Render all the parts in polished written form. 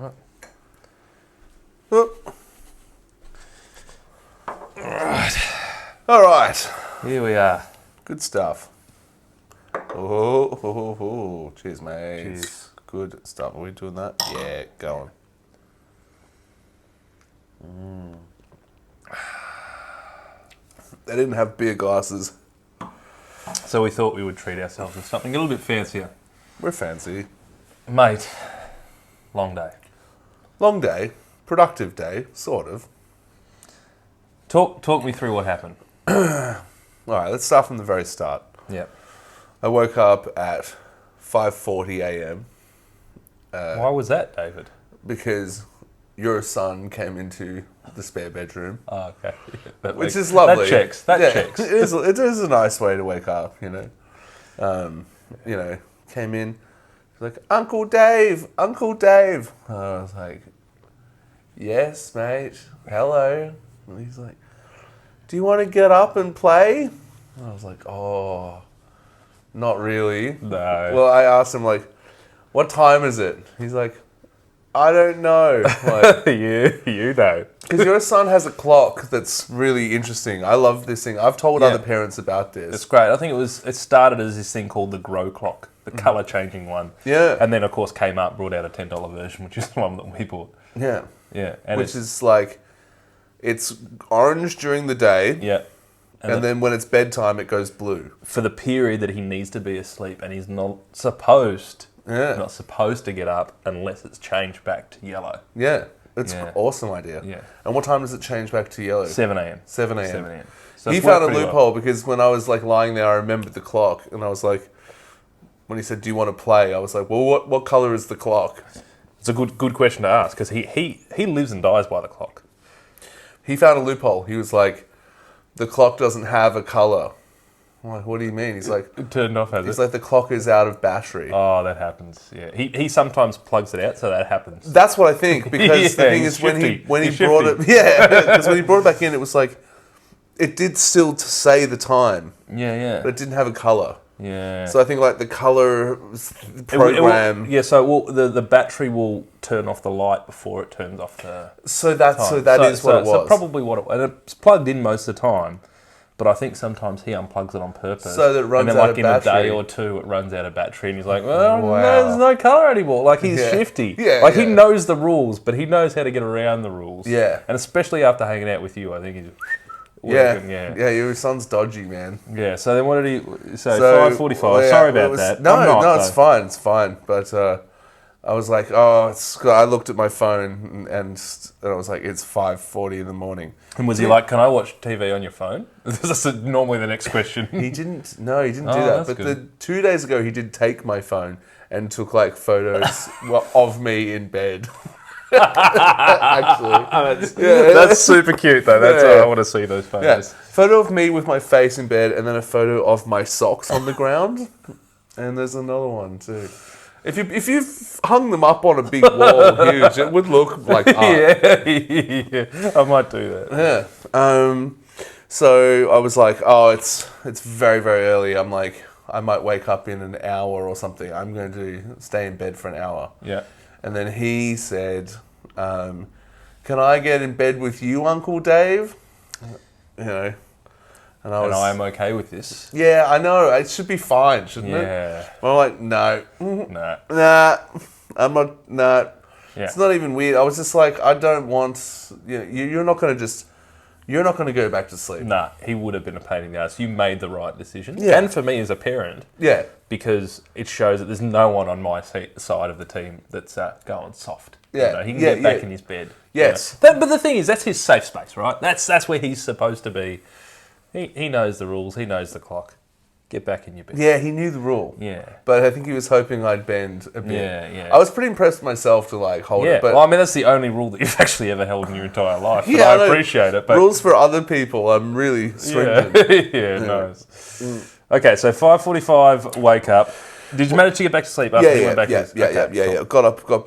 All right. Here we are. Good stuff. Oh, cheers, mate. Cheers. Good stuff. Are we doing that? Yeah, go on. They didn't have beer glasses. So we thought we would treat ourselves with something a little bit fancier. We're fancy. Mate, long day. Long day. Productive day, sort of. Talk me through what happened. All right, let's start from the very start. Yep. I woke up at 5:40 a.m. Why was that, David? because your son came into the spare bedroom. Oh, okay. That Which makes- is lovely. That checks. That Yeah, checks. It is a nice way to wake up, you know. Came in, like, Uncle Dave. I was like, yes, mate. Hello. And he's like, do you want to get up and play? And I was like, oh, not really. No. Well, I asked him, like, what time is it? He's like, I don't know. Like, you know. because your son has a clock that's really interesting. I love this thing. I've told Yeah. other parents about this. It's great. I think it started as this thing called the Grow Clock, the colour changing one. Yeah. And then of course came up, brought out a $10 version, which is the one that we bought. Yeah. Yeah. And Which is like, it's orange during the day, yeah. and then when it's bedtime, it goes blue. For the period that he needs to be asleep, and he's not supposed to get up unless it's changed back to yellow. Yeah. It's Yeah. an awesome idea. Yeah. And what time does it change back to yellow? 7 a.m. 7 a.m. 7 a.m. So He it's found a worked pretty loophole well. because when I was like lying there, I remembered the clock, and I was like, when he said, "Do you want to play?" I was like, "Well, what color is the clock?" It's a good question to ask because he lives and dies by the clock. He found a loophole. He was like, "The clock doesn't have a color." I'm like, "What do you mean?" He's like, It turned off, has "He's it? like the clock is out of battery." Oh, that happens. Yeah, he sometimes plugs it out, so that happens. That's what I think, because the Yeah, thing he's is when he He's brought shifty. it, because when he brought it back in, it was like, it did still to say the time, Yeah, but it didn't have a color. yeah. So I think like the color It will- program. the battery will turn off the light before it turns off the So that time. is what it was. So probably what it was. And it's plugged in most of the time, but I think sometimes he unplugs it on purpose. So that it runs and then out like of in a battery. day or two, it runs out of battery, and he's like, well, Wow. there's no colour anymore. Like he's Yeah. shifty. Yeah, like he yeah. knows the rules, but he knows how to get around the rules. Yeah. And especially after hanging out with you, I think he's Yeah, working, yeah, your son's dodgy, man. Yeah, so then what did he say? So 5:45. well, yeah, Sorry it about was- that. No, I'm not, no, it's though. fine. But I was like, oh, I looked at my phone and I was like, it's 5:40 in the morning. And was he like, can I watch TV on your phone? That's normally the next question. He didn't. No, he didn't do Oh, that. that's But good. 2 days ago, he did take my phone and took like photos of me in bed. Actually, That's super cute, though. That's Yeah. I want to see those yeah. photos. Photo of me with my face in bed, and then a photo of my socks on the ground. And there's another one too. If you hung them up on a big wall, huge, it would look like art. Yeah, I might do that. Yeah. So I was like, oh, it's very, very early. I'm like, I might wake up in an hour or something. I'm going to stay in bed for an hour. Yeah. And then he said, can I get in bed with you, Uncle Dave? You know. And And I'm okay with this. yeah, I know. It should be fine, shouldn't it? Yeah. Well, I'm like, no. No. Nah. I'm not, nah. Yeah. It's not even weird. I was just like, I don't want, you're not going to go back to sleep. Nah, he would have been a pain in the ass. You made the right decision. Yeah. And for me as a parent, Yeah. because it shows that there's no one on my side of the team that's going soft. Yeah. You know, he can Yeah, get back yeah. in his bed. Yes. You know. But the thing is, that's his safe space, right? That's where he's supposed to be. He knows the rules. He knows the clock. Get back in your bed. Yeah, he knew the rule. Yeah. But I think he was hoping I'd bend a bit. Yeah, yeah. I was pretty impressed with myself to like hold Yeah, it. But well, I mean, that's the only rule that you've actually ever held in your entire life. Yeah, I know. appreciate it. But rules for other people, I'm really stringent. yeah, nice. Okay, so 5:45, wake up. Did you manage to get back to sleep after you went back? Yeah.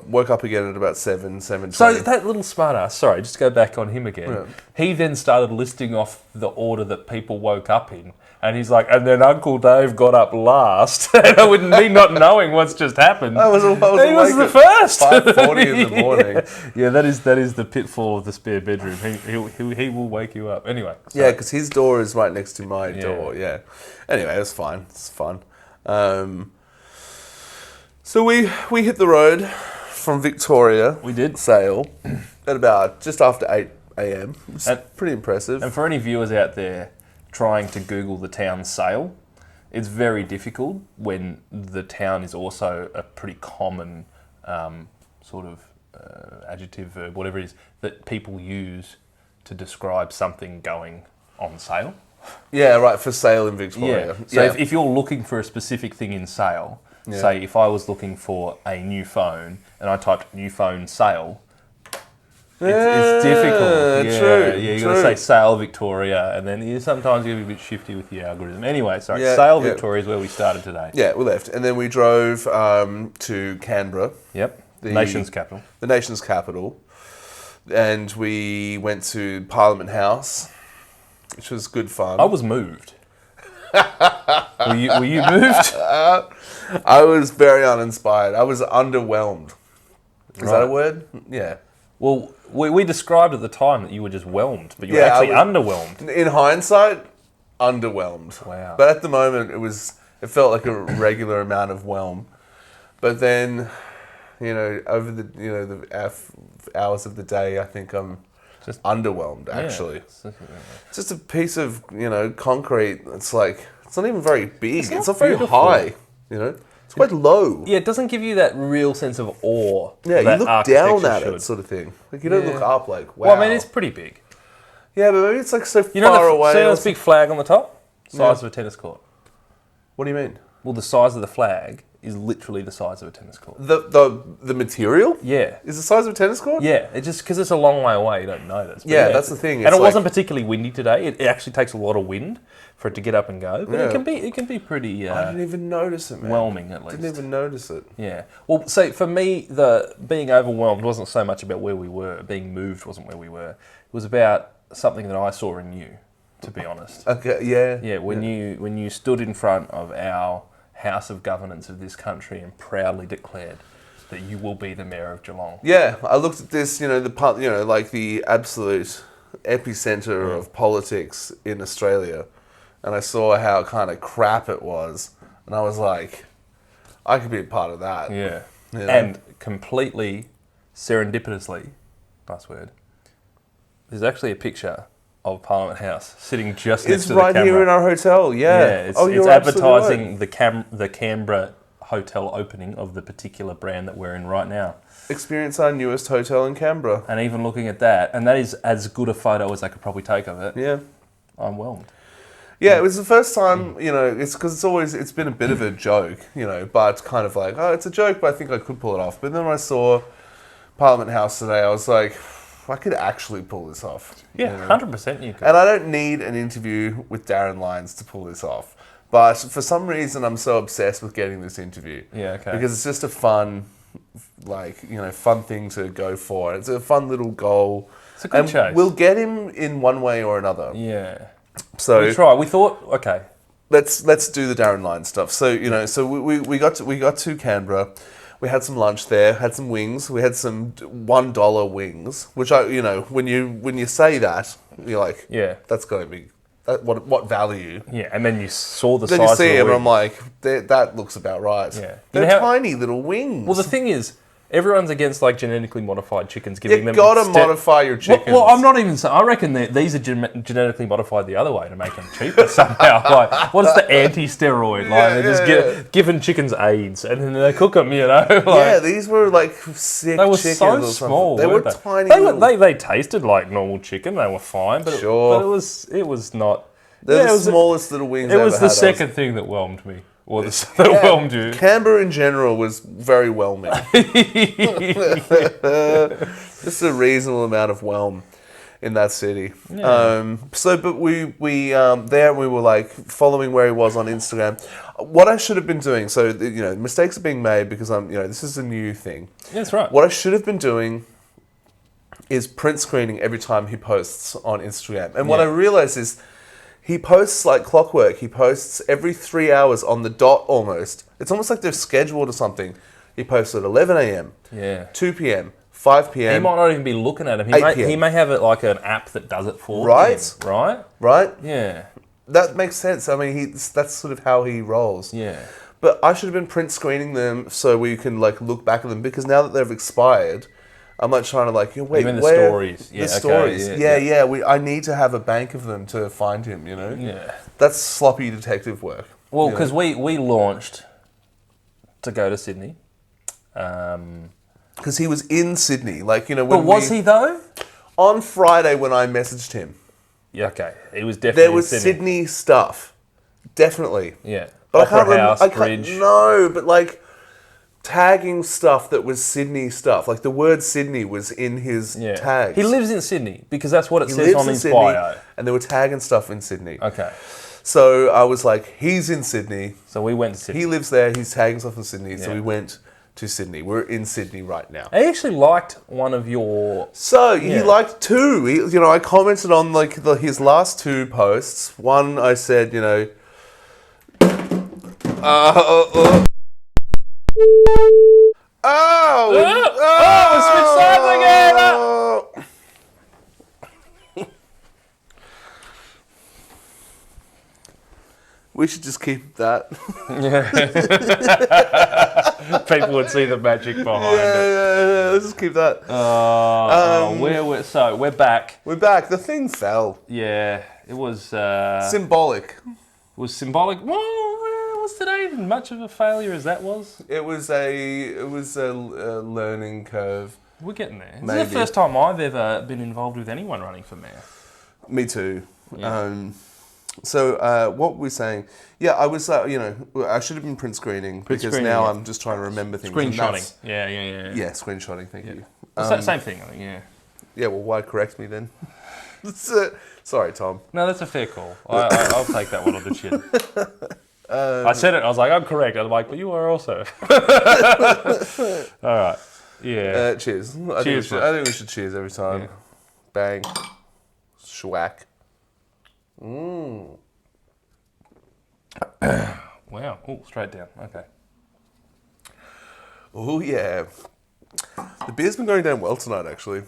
Woke up again at about 7:20. So that little smartass, sorry, just go back on him again. Yeah. He then started listing off the order that people woke up in, And he's like, and then Uncle Dave got up last. And with me not knowing what's just happened. I was he was the awake first. at 5:40 in the morning. Yeah, that is the pitfall of the spare bedroom. He will wake you up. Anyway. So, Yeah, because his door is right next to my door. Yeah. Anyway, it's fine. It's fun. So we hit the road from Victoria. We did. Sale at about just after 8 a.m. It's pretty impressive. And for any viewers out there trying to Google the town Sale, it's very difficult when the town is also a pretty common sort of adjective, verb, whatever it is, that people use to describe something going on sale. Yeah, right, for sale in Victoria. Yeah. So if you're looking for a specific thing in sale, say if I was looking for a new phone and I typed new phone sale, it's difficult. Yeah, True. Yeah, you got to say Sale Victoria, and then sometimes you're a bit shifty with the algorithm. Anyway, sorry, Sale Victoria is where we started today. Yeah, we left. And then we drove to Canberra. Yep, the nation's capital. The nation's capital. And we went to Parliament House, which was good fun. I was moved. Were you moved? I was very uninspired. I was underwhelmed. Is that a word? Yeah. Well, we described at the time that you were just whelmed, but you were actually underwhelmed. In hindsight, underwhelmed. Wow. But at the moment, it felt like a regular amount of whelm. But then, over the hours of the day, I think I'm just underwhelmed. Actually, Yeah. it's just a piece of concrete. It's like it's not even very big. It's not very beautiful. high. It's quite low. Yeah, it doesn't give you that real sense of awe. Yeah, that you look down architecture at should. it, sort of thing. Like you don't look up, like wow. Well, I mean, it's pretty big. Yeah, but maybe it's like so You know, far away. see this big flag on the top? Size of a tennis court. What do you mean? Well, the size of the flag is literally the size of a tennis court. The material Yeah. is the size of a tennis court. Yeah, it's just because it's a long way away, you don't notice. But Yeah, that's the thing. And It's it wasn't like- particularly windy today. It actually takes a lot of wind for it to get up and go. But Yeah. it can be pretty I didn't even notice it, man. whelming at least. Didn't even notice it. Yeah. Well, so for me, the being overwhelmed wasn't so much about where we were. Being moved wasn't where we were. It was about something that I saw in you, to be honest. Okay, yeah. Yeah, when you stood in front of our House of Governance of this country and proudly declared that you will be the mayor of Geelong. Yeah, I looked at this, like the absolute epicenter of politics in Australia, and I saw how kind of crap it was, and I was like, I could be a part of that. Yeah. You know? And completely serendipitously, buzzword, there's actually a picture of Parliament House sitting just next It's to the right camera. here in our hotel, yeah. It's you're absolutely advertising right. the Canberra hotel opening of the particular brand that we're in right now. Experience our newest hotel in Canberra. And even looking at that, and that is as good a photo as I could probably take of it, Yeah. I'm whelmed. Yeah, it was the first time, it's because it's been a bit of a joke, but kind of like, oh, it's a joke, but I think I could pull it off. But then when I saw Parliament House today, I was like, I could actually pull this off. Yeah, 100% you could. And I don't need an interview with Darren Lyons to pull this off. But for some reason, I'm so obsessed with getting this interview. Yeah, okay. Because it's just a fun thing to go for. It's a fun little goal. It's a good and chase. we'll get him in one way or another. Yeah. So We try. We thought, okay, let's do the Darren Lyons stuff. So so we got to Canberra. We had some lunch there. Had some wings. We had some $1 wings, which when you say that, you're like, yeah. that's going to be what value. Yeah, and then you saw the Then size you see of the him, and wing. I'm like, that looks about right. Yeah. They're You know how- tiny little wings. Well, the thing is, everyone's against like genetically modified chickens, giving you them. gotta modify your chickens. Well, I'm not even saying. I reckon that these are genetically modified the other way to make them cheaper somehow. Like, what's the anti-steroid? Like, they're just giving chickens AIDS and then they cook them. Like, yeah, these were like sick they were chickens so or something. small. They were weren't they? tiny. They, little, they tasted like normal chicken. They were fine, but Sure. it was not. They're Yeah, the it was smallest little wings It I was ever the had. second thing that whelmed me, or that whelmed you. Canberra in general was very whelming. Just a reasonable amount of whelm in that city. Yeah. But we there we were like following where he was on Instagram. What I should have been doing, so mistakes are being made because this is a new thing. That's right. What I should have been doing is print screening every time he posts on Instagram. And what Yeah. I realized is he posts like clockwork. He posts every 3 hours on the dot almost. It's almost like they're scheduled or something. He posts at 11 a.m., Yeah. 2 p.m., 5 p.m. He might not even be looking at him. 8 p.m. He may have it like an app that does it for Right. him. Right? Right? Yeah. That makes sense. I mean, that's sort of how he rolls. Yeah. But I should have been print screening them so we can like look back at them, because now that they've expired, I'm like trying to like, wait, Even the where stories. Yeah, the okay, stories? yeah. I need to have a bank of them to find him. You know. Yeah. That's sloppy detective work. Well, you know? because we launched to go to Sydney. Because he was in Sydney, like But was he though? on Friday when I messaged him? Yeah. Okay. He was definitely There was in Sydney. Sydney stuff, definitely. Yeah. But Opera I can't House, remember. Bridge. No, but like tagging stuff that was Sydney stuff. Like the word Sydney was in his Yeah. tags. He lives in Sydney because that's what it He says lives on in his Sydney, bio. and they were tagging stuff in Sydney. Okay. So I was like, he's in Sydney. So we went to Sydney. He lives there. He's tagging stuff in Sydney. So Yeah. we went to Sydney. We're in Sydney right now. I actually liked one of your. So he Yeah. liked two. I commented on like his last two posts. One, I said, oh, switch sides again! We should just keep that. People would see the magic behind it. Yeah, let's just keep that. So we're back. We're back. The thing fell. Yeah, it was Symbolic. symbolic. Well, was today much of a failure as that was? It was a learning curve. We're getting there. Maybe. This is the first time I've ever been involved with anyone running for mayor. Me too. Yeah. So what were we saying? Yeah, I was, I should have been print screening because screening, now yeah. I'm just trying to remember things. and Screenshotting. that's- Yeah. Yeah, screenshotting. Thank you. Same thing, I think. Yeah. Yeah, well, why correct me then? Sorry, Tom. No, that's a fair call. I'll take that one on the chin. I said it. I was like, I'm correct. I'm like, but you are also. All right. Yeah. Cheers. Cheers, I think we should cheers every time. Yeah. Bang. Schwack. Wow. Oh, straight down. Okay. Oh, yeah. The beer's been going down well tonight, actually.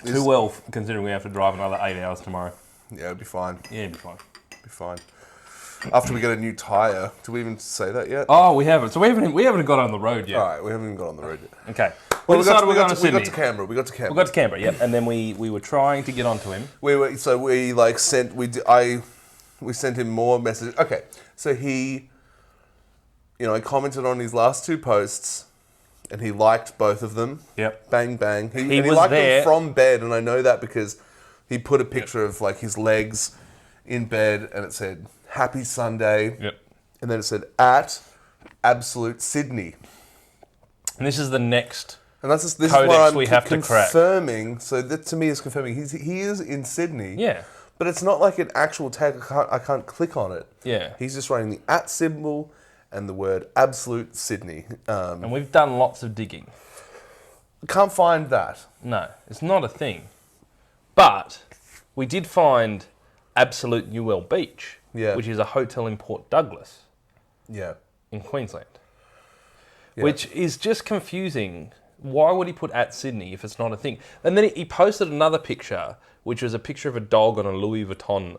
Too well, considering we have to drive another 8 hours tomorrow. Yeah, it'll be fine. Yeah, it'll be fine. Be fine. After we get a new tyre. Do we even say that yet? Oh, we haven't. So we haven't got on the road yet. All right, we haven't even got on the road yet. Okay. Well, we decided we're going to We Sydney. got to Canberra. We got to Canberra. We got to Canberra, yep. And then we were trying to get onto him. We sent him more messages. Okay, so he, I commented on his last two posts, and he liked both of them. Yep. Bang bang. He and was liked there. them from bed, and I know that because he put a picture of like his legs in bed, and it said "Happy Sunday," Yep. and then it said "at Absolute Sydney." And this is the next. And this is Codex what I'm we have to crack. confirming. So that to me is confirming he is in Sydney. Yeah. But it's not like an actual tag. I can't click on it. Yeah. He's just writing the @ symbol and the word absolute Sydney. And we've done lots of digging. Can't find that. No, it's not a thing. But we did find Absolute Newell Beach, Yeah. which is a hotel in Port Douglas Yeah. in Queensland. Yeah. Which is just confusing. Why would he put @ Sydney if it's not a thing? And then he posted another picture, which was a picture of a dog on a Louis Vuitton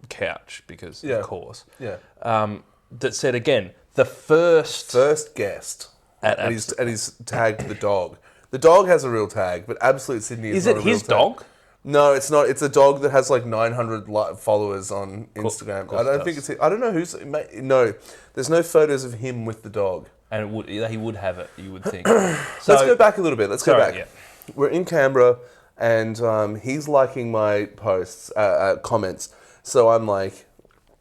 couch, because Yeah. of course, Yeah. that said again, the first guest. at And he's tagged the dog. The dog has a real tag, but Absolute Sydney is Is not it a real his tag. dog? No, it's not. It's a dog that has like 900 followers on Instagram. course I don't it think does. it's. I don't know who's. No, there's no photos of him with the dog. And he would have it, you would think. Let's go back a little bit. Let's go Sorry, back. yeah. We're in Canberra, and he's liking my posts, comments. So I'm like,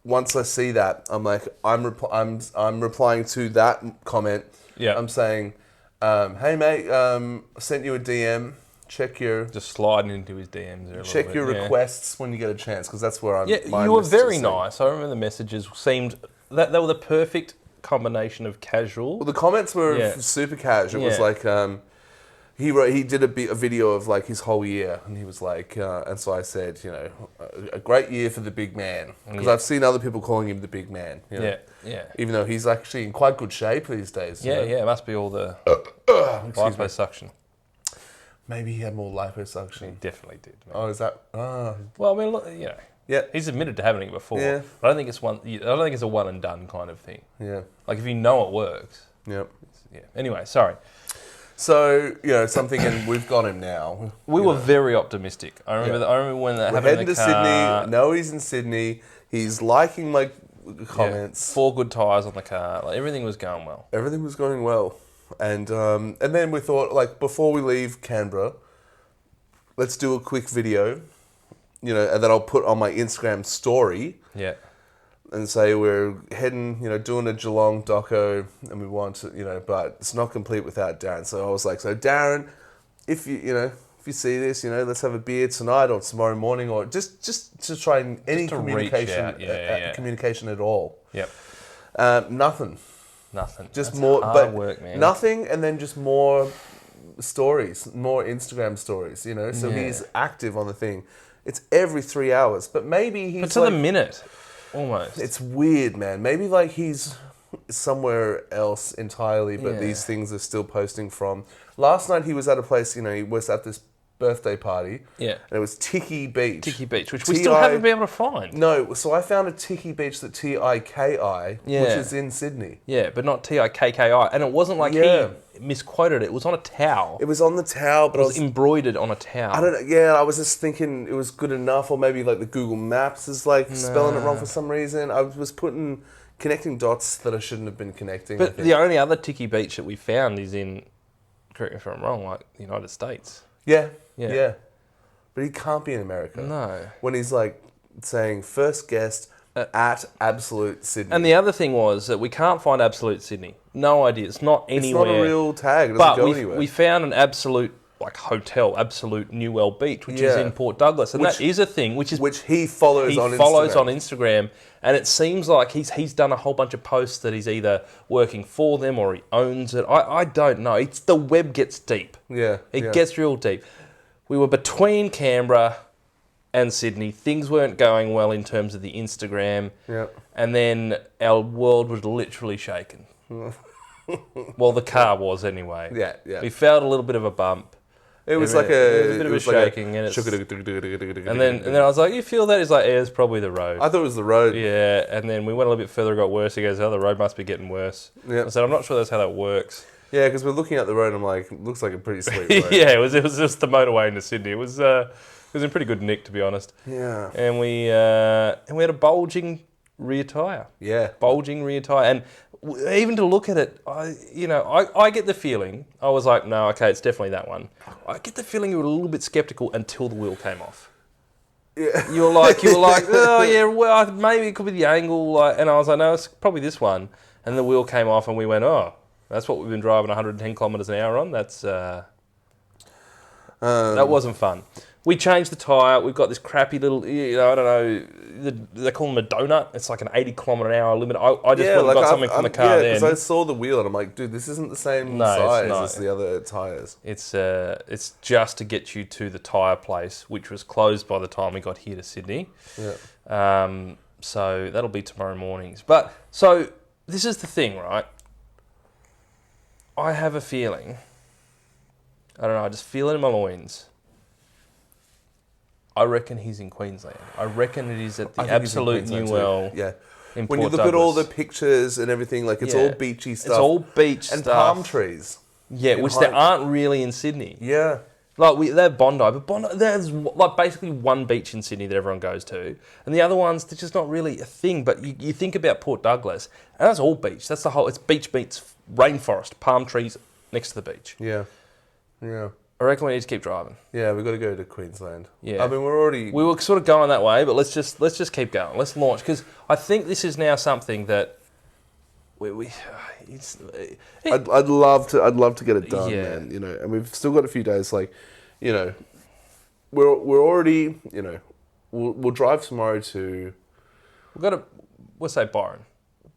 once I see that, I'm like, I'm replying to that comment. Yeah. I'm saying, hey mate, I sent you a DM. Check your Just sliding into his DMs there a little bit. your yeah. requests when you get a chance, because that's where I'm. Yeah, my you were messages very say. nice. I remember the messages seemed that they were the perfect combination of casual. Well, the comments were Yeah. super cash. It was Yeah. like, He did a video of like his whole year, and he was like, and so I said, a great year for the big man, because I've seen other people calling him the big man. Yeah. Even though he's actually in quite good shape these days. Yeah, it must be all the liposuction. Maybe he had more liposuction. He definitely did. Man. Oh, is that? Well, I mean, look, Yeah. he's admitted to having it before. Yeah. But I don't think it's a one and done kind of thing. Yeah. Like if you know it works. Yep. Yeah. Anyway, sorry. So something, and we've got him now. We were very optimistic. I remember when that We're happened heading in the to car. Sydney. No, he's in Sydney. He's liking my comments. 4 good tyres on the car. Like everything was going well. Everything was going well, and then we thought, like, before we leave Canberra, let's do a quick video, and then I'll put on my Instagram story. Yeah. And say we're heading, doing a Geelong doco, and we want to, but it's not complete without Darren. So I was like, so Darren, if you see this, let's have a beer tonight or tomorrow morning, or just to try and any to communication, reach out. communication at all. Yep. Nothing. Just That's more, hard but work, man. nothing, and then just more stories, more Instagram stories. So Yeah. he's active on the thing. It's every 3 hours, but maybe he's But to the minute, almost. It's weird, man. Maybe like he's somewhere else entirely, but Yeah. these things are still posting from. Last night he was at a place, he was at this birthday party. Yeah. And it was Tiki Beach. Tiki Beach, which we still haven't been able to find. No, so I found a Tiki Beach that Tiki, Yeah. which is in Sydney. Yeah, but not Tikki. And it wasn't like Yeah. he misquoted it. It was on a towel. It was on the towel, but It was embroidered on a towel. I don't know. Yeah, I was just thinking it was good enough, or maybe like the Google Maps is like spelling it wrong for some reason. I was connecting dots that I shouldn't have been connecting. But the only other Tiki Beach that we found is in, correct me if I'm wrong, like the United States. Yeah. Yeah. But he can't be in America. No. When he's like saying first guest at Absolute Sydney. And the other thing was that we can't find Absolute Sydney. No idea. It's not anywhere. It's not a real tag. It doesn't But go anywhere. we found an Absolute hotel, Absolute Newell Beach, which is Yeah. in Port Douglas, and that is a thing which he follows on Instagram, and it seems like he's done a whole bunch of posts that he's either working for them or he owns it. I don't know. It's the web gets deep. Yeah. It gets real deep. We were between Canberra and Sydney. Things weren't going well in terms of the Instagram. Yeah. And then our world was literally shaken. Well, the car was anyway. Yeah. We felt a little bit of a bump. It was It like was a bit of it a was like shaking, and then I was like, "You feel that?" He's like, "Yeah, it's probably the road." I thought it was the road. Yeah, and then we went a little bit further, it got worse. He goes, "Oh, the road must be getting worse." Yeah. I said, "I'm not sure that's how that works." Yeah, because we're looking at the road. I'm like, looks like a pretty sweet road. Yeah, it was just the motorway into Sydney. It was in pretty good nick, to be honest. Yeah. And we had a bulging rear tyre. Yeah. Bulging rear tyre. And even to look at it, I get the feeling, I was like, no, okay, it's definitely that one. I get the feeling you were a little bit sceptical until the wheel came off. Yeah. You were like, oh yeah, well, maybe it could be the angle. And I was like, no, it's probably this one. And the wheel came off and we went, oh, that's what we've been driving 110 kilometres an hour on. That's that wasn't fun. We changed the tyre. We've got this crappy little, I don't know, they call them a donut. It's like an 80 kilometre an hour limit. I just went and got something from the car because then. I saw the wheel and I'm like, dude, this isn't the same No, it's size not. as the other tyres. It's just to get you to the tyre place, which was closed by the time we got here to Sydney. Yeah. So that'll be tomorrow mornings. But, so, this is the thing, right? I have a feeling, I don't know, I just feel it in my loins. I reckon he's in Queensland. I reckon it is at the Absolute Newell. Yeah. In When you Port look at all the Douglas. pictures and everything, like it's all beachy stuff. It's all beach and stuff. palm trees. Yeah, in which height. there aren't really in Sydney. Yeah. Like, they're Bondi, but Bondi, there's like basically one beach in Sydney that everyone goes to. And the other ones, they're just not really a thing. But you think about Port Douglas, and that's all beach. That's the whole, it's beach meets rainforest, palm trees next to the beach. Yeah. Yeah. I reckon we need to keep driving. Yeah, we've got to go to Queensland. Yeah. I mean, we're already... We were sort of going that way, but let's just keep going. Let's launch, because I think this is now something that I'd love to get it done, Yeah. man. And we've still got a few days. Like, we're already, we'll drive tomorrow to... we've got to, we'll say Byron.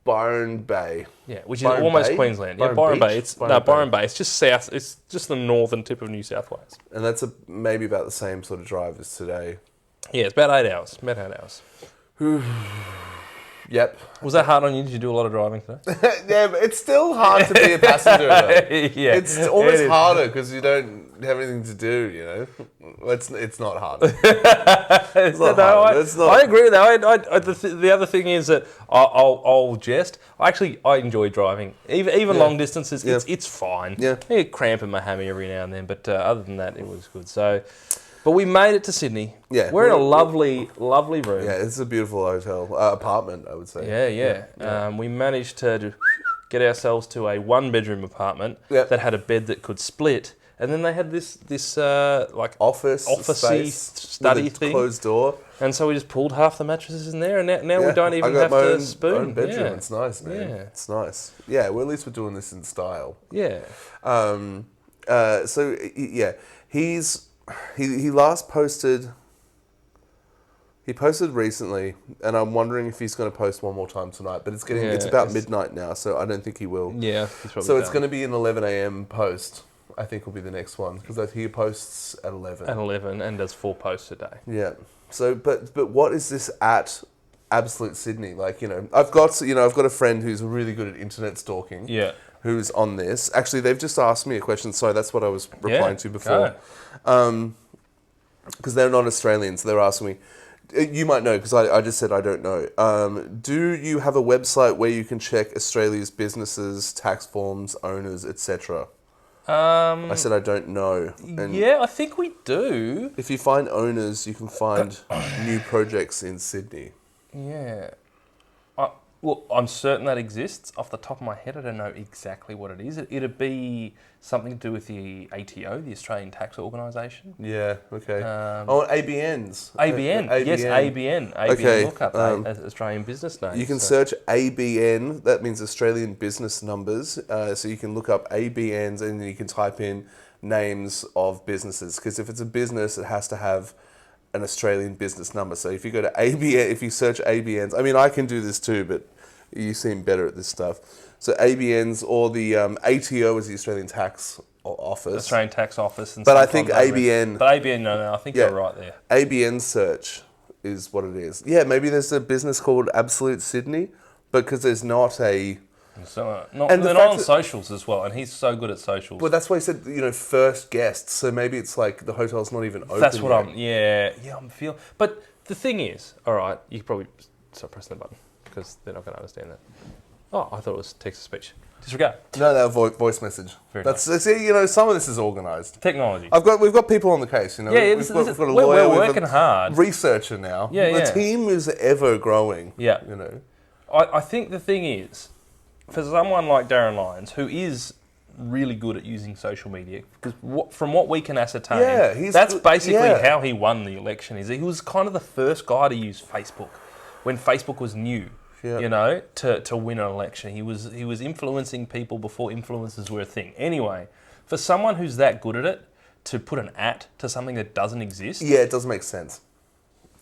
Byron Bay. Yeah, which is Byron almost Bay? Queensland. Byron Byron Beach? Bay. It's Byron Byron Bay. It's just south. It's just the northern tip of New South Wales. And that's maybe about the same sort of drive as today. Yeah, it's about 8 hours. About 8 hours. Yep. Was that hard on you? Did you do a lot of driving today? Yeah, but it's still hard to be a passenger, though. Yeah, It's almost it is. harder because you don't have anything to do, you know? It's not hard. It's not hard. It's not- I agree with that. The other thing is that I'll jest. I enjoy driving, even long distances. Yeah. It's fine. Yeah. I get cramp in my hammy every now and then, but other than that, it was good. So, but we made it to Sydney. Yeah. We're in a lovely room. Yeah, it's a beautiful hotel. Apartment, I would say. Yeah. We managed to get ourselves to a 1-bedroom apartment Yep. that had a bed that could split, and then they had this like Officey space study with a thing. closed door. And so we just pulled half the mattresses in there, and now we Yeah, don't I even got have my to own, spoon. own bedroom. Yeah. It's nice, man. Yeah. It's nice. Yeah, well, at least we're doing this in style. Yeah. So yeah, he last posted. He posted recently, and I'm wondering if he's going to post one more time tonight. But it's about midnight now, so I don't think he will. Yeah. He's probably So it's done. going to be an 11 a.m. post. I think will be the next one because he posts at 11. At 11 and does 4 posts a day. Yeah. So, but what is this at Absolute Sydney? Like, I've got a friend who's really good at internet stalking. Yeah. Who's on this? Actually, they've just asked me a question. Sorry, that's what I was replying to before. Because they're not Australians, they're asking me. You might know because I just said I don't know. Do you have a website where you can check Australia's businesses, tax forms, owners, etc.? I said I don't know. And Yeah, I think we do. if you find owners, you can find new projects in Sydney. Yeah. Well, I'm certain that exists. Off the top of my head, I don't know exactly what it is. It'd be something to do with the ATO, the Australian Tax Organisation. Yeah. Okay. Um, ABNs. ABN. Yes, ABN. ABN Okay, lookup, Australian business name. You can search ABN. That means Australian Business Numbers. So you can look up ABNs and you can type in names of businesses. Because if it's a business, it has to have an Australian business number. So if you go to ABN, if you search ABNs, I mean, I can do this too, but you seem better at this stuff. So ABNs or the ATO is the Australian Tax Office. Australian Tax Office. And But I think sometimes ABN... But ABN, no, I think you're right there. ABN search is what it is. Yeah, maybe there's a business called Absolute Sydney, because there's not a... So, And the they're fact not on that- socials as well, and he's so good at socials. Well, that's why he said, first guest. So maybe it's like the hotel's not even open That's what yet. I'm feeling. But the thing is, all right, you could probably stop pressing the button because they're not going to understand that. Oh, I thought it was text to speech. Disregard. No, that voice message. Very See, some of this is organised. Technology. We've got people on the case. Yeah, we've got a we're lawyer, we've working got hard. researcher now. Yeah, the yeah. team is ever growing. Yeah. I think the thing is, for someone like Darren Lyons, who is really good at using social media, because from what we can ascertain, that's basically how he won the election. He was kind of the first guy to use Facebook when Facebook was new. Yeah. To win an election, he was influencing people before influencers were a thing. Anyway, for someone who's that good at it, to put an to something that doesn't exist. Yeah, it doesn't make sense.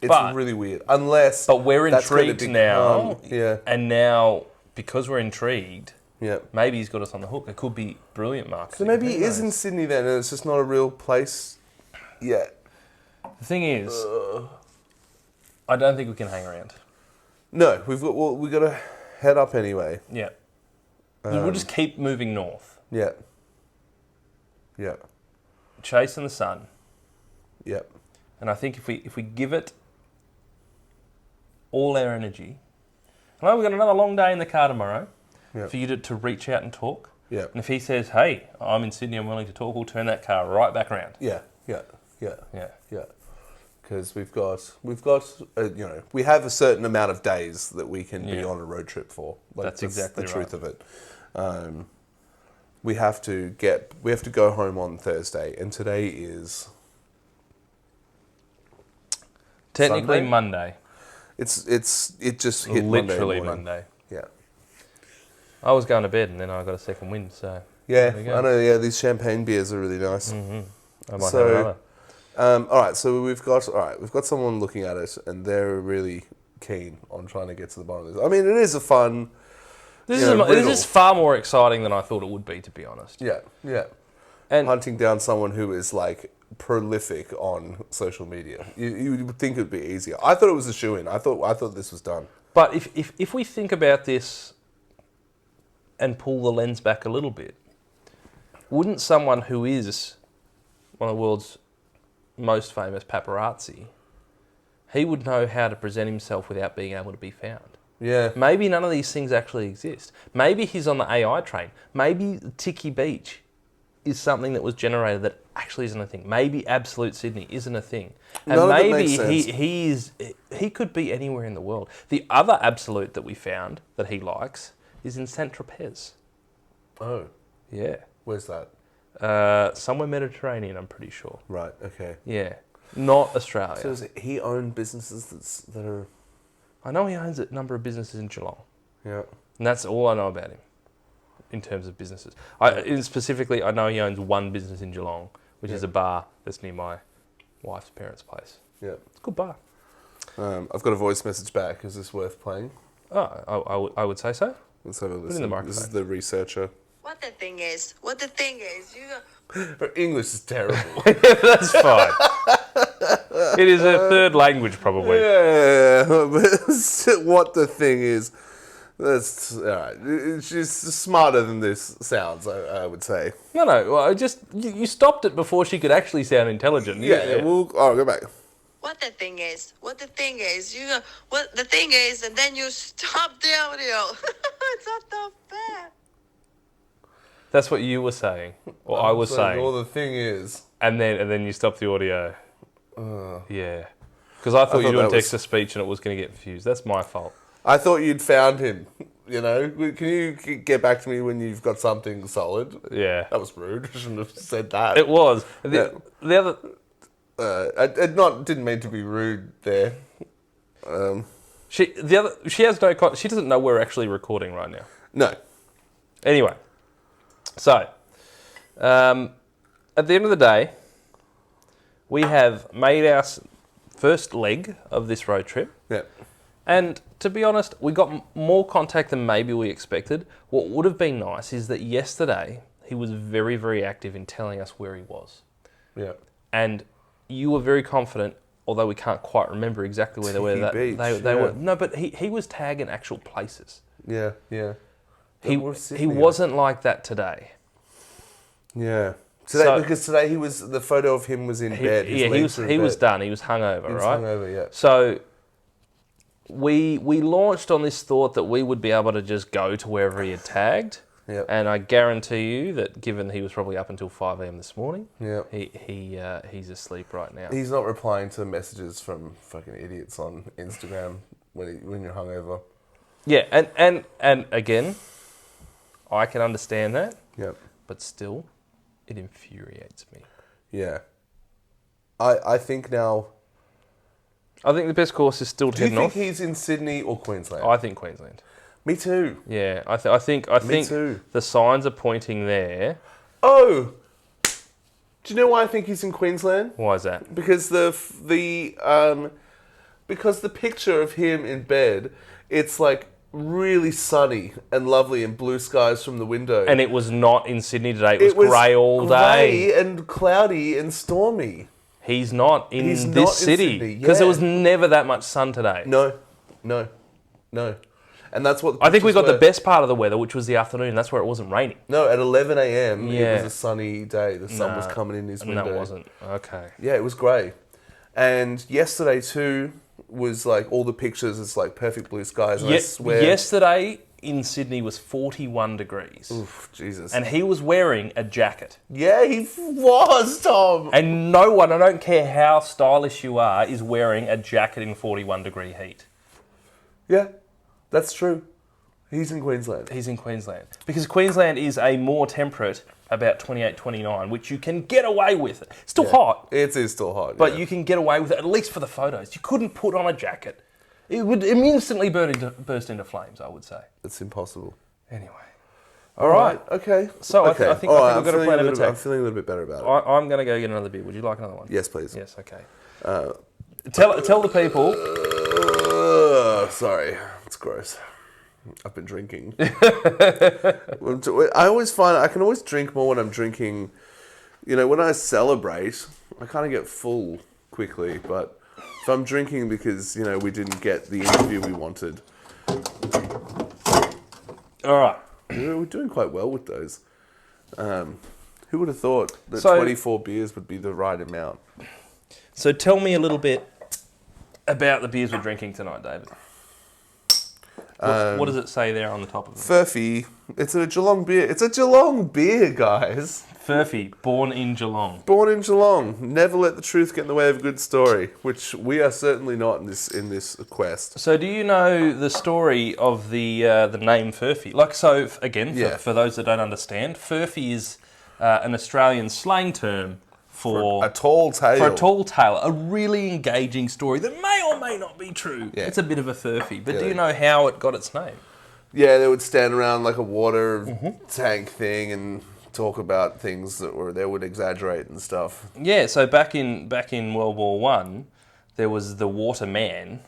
It's really weird. Unless. But we're that's gonna intrigued now. become- Yeah. And now, because we're intrigued, Yeah. maybe he's got us on the hook. It could be brilliant marketing. So maybe he Who is in knows? Sydney then, and it's just not a real place yet. The thing is, I don't think we can hang around. No, we've got to head up anyway. Yeah. We'll just keep moving north, Yeah. Yeah. chasing the sun. Yeah. And I think if we give it all our energy, I know we've got another long day in the car tomorrow Yeah. for you to reach out and talk. Yeah. And if he says, hey, I'm in Sydney, I'm willing to talk, we'll turn that car right back around. Yeah. Yeah. Yeah. Yeah. Yeah. Because we've got we have a certain amount of days that we can be on a road trip for. That's exactly the truth of it. We have to go home on Thursday, and today is Technically Sunday? Monday. it just hit Literally Monday morning. Monday. Yeah. I was going to bed and then I got a second wind, so... Yeah, There you go. I know. Yeah, these champagne beers are really nice. I might So- have another. All right, so we've got someone looking at it, and they're really keen on trying to get to the bottom of this. I mean, it is a fun. This riddle. is far more exciting than I thought it would be, to be honest. Yeah, yeah. And Hunting down someone who is like prolific on social media. You would think it would be easier. I thought it was a shoo-in. I thought this was done. but if we think about this and pull the lens back a little bit, wouldn't someone who is one of the world's most famous paparazzi, he would know how to present himself without being able to be found? Yeah. Maybe none of these things actually exist. Maybe he's on the AI train. Maybe Tiki Beach is something that was generated that actually isn't a thing. Maybe Absolute Sydney isn't a thing. And None of it maybe makes sense. he could be anywhere in the world. The other Absolute that we found that he likes is in Saint-Tropez. Oh, Yeah. where's that? Somewhere Mediterranean, I'm pretty sure. Right. Okay. Yeah. Not Australia. So does he own businesses that are? I know he owns a number of businesses in Geelong. Yeah. And that's all I know about him in terms of businesses. Specifically, I know he owns one business in Geelong, which is a bar that's near my wife's parents' place. Yeah. It's a good bar. I've got a voice message back. Is this worth playing? Oh, I would say so. Let's have a in the listen. microphone. This is the researcher. What the thing is, Her English is terrible. That's fine. It is a third language, probably. Yeah, but what the thing is, that's all right. She's smarter than this sounds, I would say. No, well, you stopped it before she could actually sound intelligent. Yeah. We'll go back. what the thing is, what the thing is, and then you stop the audio. It's not that bad. That's what you were saying, or I was saying. Well, the thing is, And then you stopped the audio. Yeah. Because I thought you were doing that was- text to speech and it was going to get confused. That's my fault. I thought you'd found him. You know, can you get back to me when you've got something solid? Yeah. That was rude. I shouldn't have said that. It was. The other... I didn't mean to be rude there. She has no... She doesn't know we're actually recording right now. No. Anyway. So, at the end of the day, we have made our first leg of this road trip. Yeah. And to be honest, we got more contact than maybe we expected. What would have been nice is that yesterday he was very, very active in telling us where he was. Yeah. And you were very confident, although we can't quite remember exactly where they were. Tiki Beach, They yeah. were. No, but he was tagging actual places. Yeah. Yeah. He Sydney. wasn't like that today. Yeah. Today, because today the photo of him was in bed. His legs were in he was bed. done. He was hungover, He was right? hungover, yeah. So we launched on this thought that we would be able to just go to wherever he had tagged. Yep. And I guarantee you that, given he was probably up until 5 a.m. this morning, Yeah. he's asleep right now. He's not replying to messages from fucking idiots on Instagram when you're hungover. Yeah, and again, I can understand that, Yep. but still, it infuriates me. Yeah. I think now. I think the best course is still to Do you head think north. he's in Sydney or Queensland? I think Queensland. Me too. Yeah, I think too. the signs are pointing there. Oh. Do you know why I think he's in Queensland? Why is that? Because because the picture of him in bed, it's like really sunny and lovely and blue skies from the window. And it was not in Sydney today. It was grey all day. Grey and cloudy and stormy. He's not in He's this not in city Sydney, because there yeah. was never that much sun today. No. And that's what I think we got the were. best part of the weather, which was the afternoon. That's where it wasn't raining. No, at 11 a.m. Yeah. it was a sunny day. The sun was coming in his window. No, it wasn't. Okay. Yeah, it was grey. And yesterday too was like all the pictures. It's like perfect blue skies. And I swear. Yesterday in Sydney was 41 degrees. Oof, Jesus. And he was wearing a jacket. yeah, he was, Tom. And no one, I don't care how stylish you are, is wearing a jacket in 41 degree heat. Yeah, that's true. He's in Queensland. He's in Queensland. Because Queensland is a more temperate, about 28, 29, which you can get away with. It's still hot, It is still hot. but yeah. you can get away with it, at least for the photos. You couldn't put on a jacket. It would instantly burst into flames, I would say. It's impossible. Anyway. All right. Okay. So I okay. think All we've got a plan of attack. I'm feeling a little bit better about it. I'm going to go get another beer. Would you like another one? Yes, please. Yes, okay. Tell the people... Sorry, it's gross. I've been drinking. I always find I can always drink more when I'm drinking. You know, when I celebrate, I kind of get full quickly. But if I'm drinking because, you know, we didn't get the interview we wanted. All right. We're doing quite well with those. Who would have thought that So- 24 beers would be the right amount? So tell me a little bit about the beers we're drinking tonight, David. What does it say there on the top of it? Furphy. It's a Geelong beer. It's a Geelong beer, guys. Furphy, born in Geelong. Born in Geelong. Never let the truth get in the way of a good story, which we are certainly not in this quest. So do you know the story of the name Furphy? Like, so, again, Yeah. for those that don't understand, Furphy is an Australian slang term for A tall tale. For a tall tale, a really engaging story that may or may not be true. Yeah. It's a bit of a furphy. But Yeah. do you know how it got its name? Yeah, they would stand around like a water tank thing and talk about things they would exaggerate and stuff. Yeah, so back in World War One, there was the Waterman.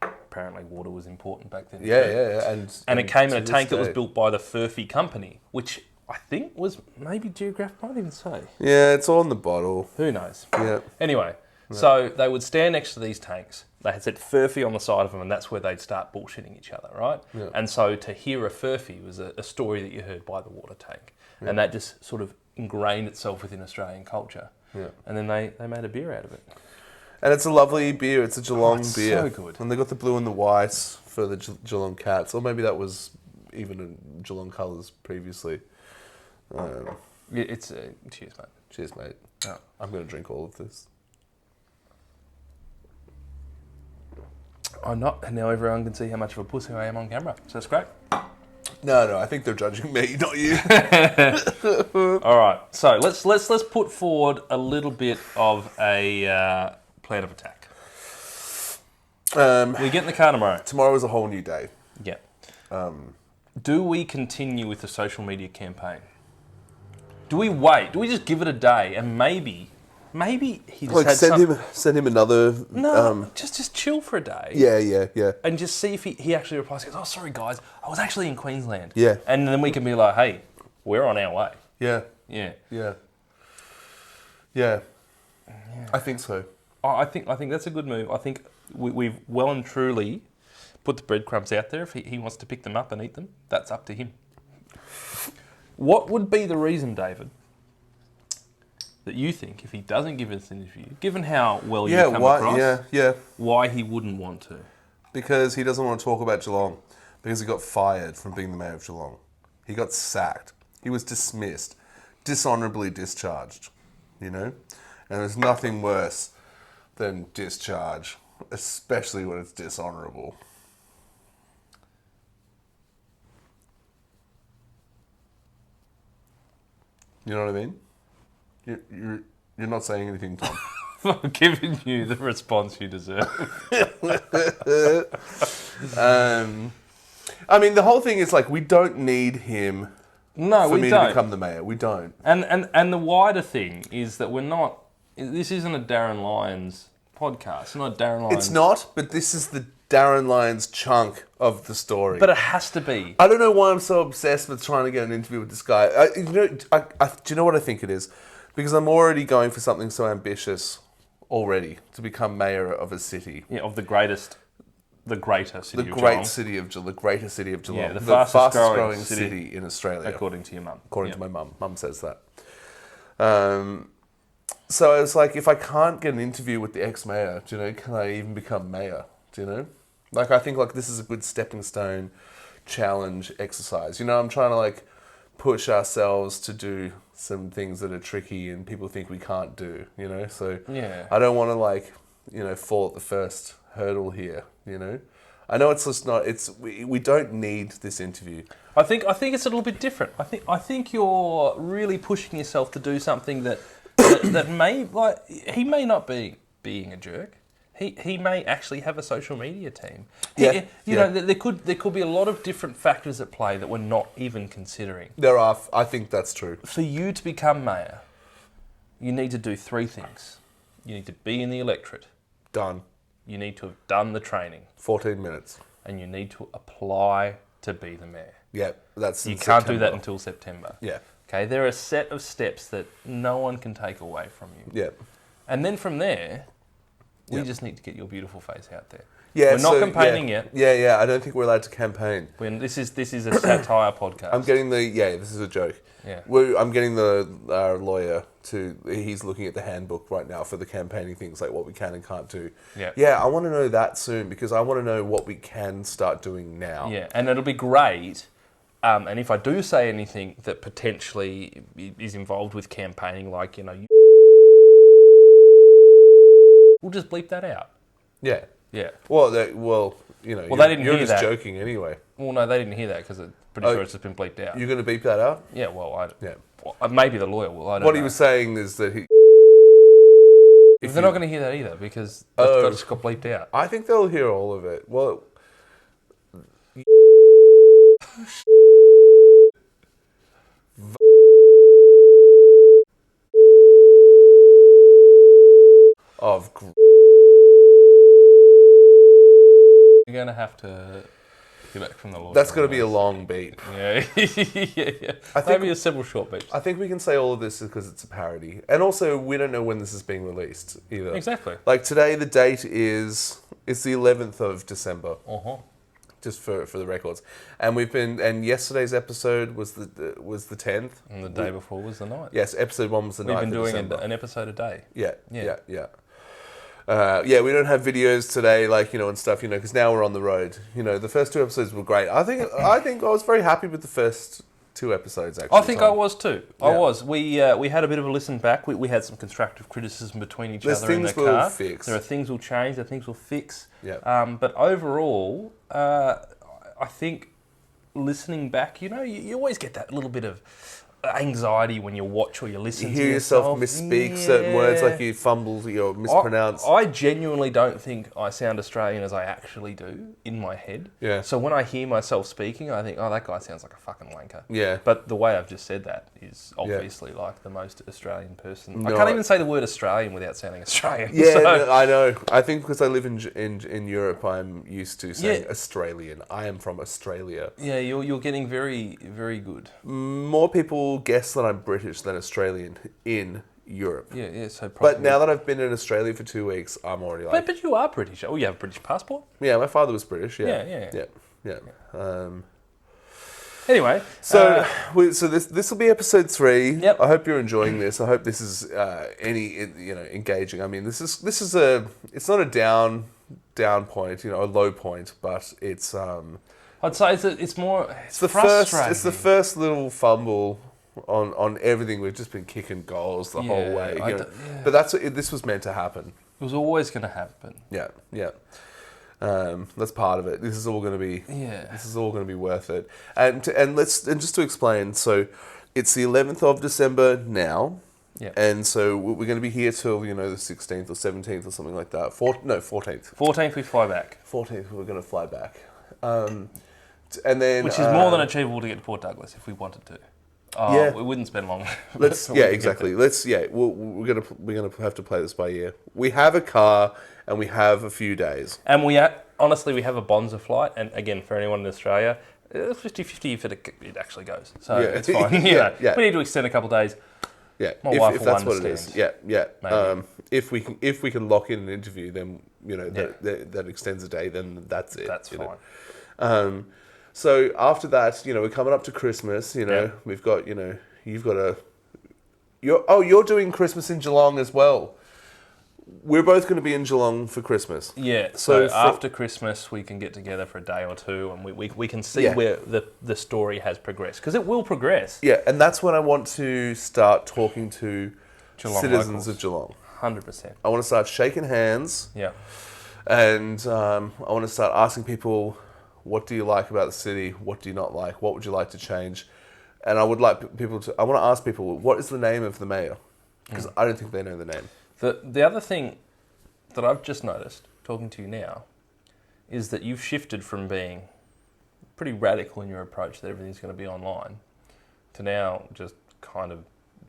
Apparently water was important back then. Yeah, too. yeah, And it came to in a this tank that was day. built by the Furphy Company, which I think was maybe Geograph, might even say. Yeah, it's all in the bottle. Who knows? Yeah. Anyway, so they would stand next to these tanks. They had said Furphy on the side of them, and that's where they'd start bullshitting each other, right? Yeah. And so to hear a Furphy was a story that you heard by the water tank. And that just sort of ingrained itself within Australian culture. Yeah. And then they made a beer out of it. And it's a lovely beer. It's a Geelong it's beer. so good. And they got the blue and the white for the Geelong Cats. Or maybe that was even in Geelong colours previously. It's cheers, mate. Cheers, mate. Oh. I'm going to drink all of this. I'm not, and now everyone can see how much of a pussy I am on camera. So that's great. No, I think they're judging me, not you. All right, so let's put forward a little bit of a plan of attack. We get in the car tomorrow. Tomorrow is a whole new day. Yeah. Do we continue with the social media campaign? Do we wait? Do we just give it a day and maybe he just Like had send him another. No, just chill for a day. Yeah. And just see if he actually replies. He goes, "Oh, sorry guys, I was actually in Queensland." Yeah. And then we can be like, "Hey, we're on our way." Yeah. Yeah. I think so. I think that's a good move. I think we've well and truly put the breadcrumbs out there. If he wants to pick them up and eat them, that's up to him. What would be the reason, David, that you think if he doesn't give us an interview, given how well you come across, Yeah. why he wouldn't want to? Because he doesn't want to talk about Geelong. Because he got fired from being the mayor of Geelong. He got sacked. He was dismissed. Dishonourably discharged. You know? And there's nothing worse than discharge. Especially when it's dishonourable. You know what I mean? You're not saying anything, Tom. I'm giving you the response you deserve. I mean, the whole thing is like, we don't need him No, for we me don't. to become the mayor. We don't. And the wider thing is that we're not. This isn't a Darren Lyons podcast. It's not Darren Lyons. It's not, but this is the Darren Lyons chunk of the story. But it has to be. I don't know why I'm so obsessed with trying to get an interview with this guy. Do you know what I think it is? Because I'm already going for something so ambitious already, to become mayor of a city. Yeah, of the greater city The of great Geelong, city of Geelong. The greatest city of Geelong. Yeah, the fastest fastest growing growing city in Australia. according to your mum. According Yeah. to my mum. Mum says that. So it's like, if I can't get an interview with the ex-mayor, do you know, can I even become mayor? Do you know? Like, I think like this is a good stepping stone challenge exercise. You know, I'm trying to like push ourselves to do some things that are tricky and people think we can't do, you know? So Yeah. I don't want to like, you know, fall at the first hurdle here, you know? I know it's just not, we don't need this interview. I think it's a little bit different. I think you're really pushing yourself to do something that may, like, he may not be being a jerk. He may actually have a social media team. Yeah, You know, there could be a lot of different factors at play that we're not even considering. There are, I think that's true. For you to become mayor, you need to do three things. You need to be in the electorate. Done. You need to have done the training. 14 minutes. And you need to apply to be the mayor. Yeah, that's in You can't do that September. until September. Yeah, Okay, there are a set of steps that no one can take away from you. yeah. And then from there, we Yeah. just need to get your beautiful face out there. Yeah, We're not so, campaigning yeah. yet. Yeah. I don't think we're allowed to campaign. When this is a satire podcast. I'm getting this is a joke. Yeah. I'm getting our lawyer he's looking at the handbook right now for the campaigning things, like what we can and can't do. Yeah. Yeah, I want to know that soon because I want to know what we can start doing now. Yeah, and it'll be great. And if I do say anything that potentially is involved with campaigning, like, we'll just bleep that out. Yeah. Yeah. Well, they didn't hear just that. joking anyway. Well, no, they didn't hear that because I'm pretty sure it's just been bleeped out. You're going to beep that out? Yeah, well, Yeah. maybe the lawyer will. I don't What know. he was saying is that They're not going to hear that either because that just got bleeped out. I think they'll hear all of it. Well, of You're going to have to get back from the lawyer. that's going to be a long beep. Yeah, yeah. Maybe a several short beeps. I think we can say all of this because it's a parody, and also we don't know when this is being released either. Exactly. Like today, the date is it's the 11th of December. Uh-huh. Just for the records, and yesterday's episode was the 10th. And the day before was the night. Yes, episode 1 was the 9th. We've been of doing December. an episode a day. Yeah. Yeah. We don't have videos today, and stuff, because now we're on the road. The first 2 episodes were great. I think I was very happy with the first 2 episodes. Actually, I think I was too. I Yeah. was. We had a bit of a listen back. We had some constructive criticism between each There's other in the things we'll car. fix. There are things we'll change. There are things we'll fix. Yeah. But overall, I think listening back, you always get that little bit of anxiety when you watch or you listen You to hear yourself misspeak certain words, like you fumble, you mispronounce. I genuinely don't think I sound Australian as I actually do in my head. Yeah. So when I hear myself speaking, I think, oh, that guy sounds like a fucking wanker. Yeah. But the way I've just said that is obviously like the most Australian person. I No, can't even say the word Australian without sounding Australian. Yeah, So- no, I know. I think because I live in Europe, I'm used to saying Yeah. Australian. I am from Australia. yeah, you're getting very, very good. More people guess that I'm British than Australian in Europe. Yeah, so But probably. now that I've been in Australia for 2 weeks, I'm already like, But you are British. Oh, you have a British passport? yeah, my father was British. Yeah, Yeah. yeah. Anyway, So this will be episode 3. Yep. I hope you're enjoying this. I hope this is engaging. I mean, this is it's not a down point, a low point, but it's I'd say it's more. It's the frustrating. first first little fumble on everything. We've just been kicking goals the whole Yeah, way. yeah. But this was meant to happen. It was always going to happen. Yeah, yeah. That's part of it. This is all going to be. Yeah. This is all going to be worth it. And just to explain. So, it's the 11th of December now. Yeah. And so we're going to be here till the 16th or 17th or something like that. 14th. 14th we fly back, 14th we're going to fly back. And then which is more than achievable to get to Port Douglas if we wanted to. Oh, Yeah. we wouldn't spend long. Let's We could get exactly. there. We're gonna have to play this by ear. We have a car and we have a few days. And honestly, we have a Bonza flight, and again, for anyone in Australia, it's 50-50 if it actually goes. So Yeah. it's fine. Yeah. We need to extend a couple of days. Yeah, My wife if will that's what it is. understand. Yeah. Maybe. If we can lock in an interview, then Yeah. that extends a day. Then that's it. That's fine. So after that, we're coming up to Christmas. Yeah. We've got you've got you're doing Christmas in Geelong as well. We're both going to be in Geelong for Christmas. Yeah, So so after Christmas, we can get together for a day or two, and we can see Yeah. where the story has progressed, because it will progress. Yeah, and that's when I want to start talking to Geelong citizens locals. of Geelong. 100%. I want to start shaking hands, Yeah. and I want to start asking people, what do you like about the city? What do you not like? What would you like to change? And I would like I want to ask people, what is the name of the mayor? Because I don't think they know the name. The other thing that I've just noticed, talking to you now, is that you've shifted from being pretty radical in your approach that everything's going to be online, to now just kind of